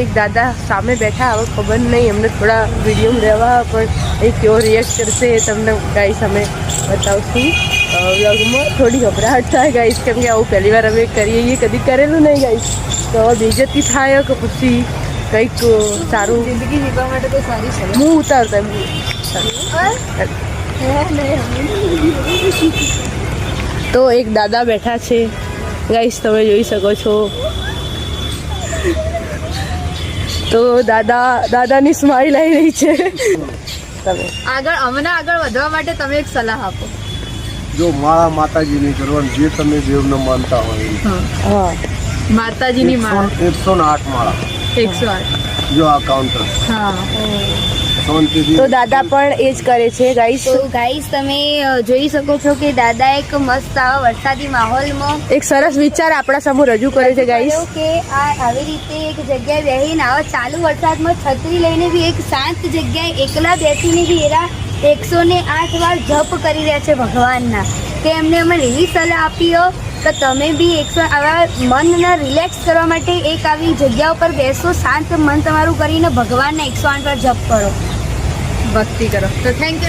એક દાદા સામે બેઠા, હવે ખબર નહીં એમને થોડા વિડીયો રહેવા પણ એ કેવો રિએક્ટ કરશે એ તમને ગાઈસ અમે બતાવશું વ્લોગમાં. થોડી ગભરાહટ થાય ગાઈસ, કેમ કે આવું પહેલી વાર અમે કરીએ, કદી કરેલું નહીં ગાઈસ, તો બેઇજ્જતી થાય કે પછી કંઈક સારું જિંદગી જીવવા માટે તો સારી છે. હું ઉતારતા તો એક દાદા બેઠા છે ગાઈસ, તમે જોઈ શકો છો. તો દાદાની સ્માઈલ આવી રહી છે. તમે અમને આગળ વધવા માટે તમે એક સલાહ આપો. જો માળા માતાજીની કરવાની, જે તમે દેવને માનતા હોય. હા, માતાજીની માળા 108 માળા 108. જો આ કાઉન્ટર હા, શાંતિથી. તો દાદા પણ એ જ કરે છે ગાઈસ. તો ગાઈસ તમે જોઈ શકો છો કે દાદા એક મસ્ત આવા વરસાદી માહોલમાં એક સરસ વિચાર આપણા સામે રજૂ કરે છે ગાઈસ. કે આવી રીતે એક જગ્યાએ બેસીને આવા ચાલુ વરસાદમાં છત્રી લઈને બી એક શાંત જગ્યાએ એકલા બેસીને બી એરા 108 વાર જપ કરી રહ્યા છે ભગવાનના. કે એમને અમે એવી સલાહ આપીઓ કે તમે બી આવા મનને રિલેક્સ કરવા માટે એક આવી જગ્યા ઉપર બેસો, શાંત મન તમારું કરીને ભગવાનના 108 વાર જપ કરો, ભક્તિ કરો. તો થેન્ક યુ.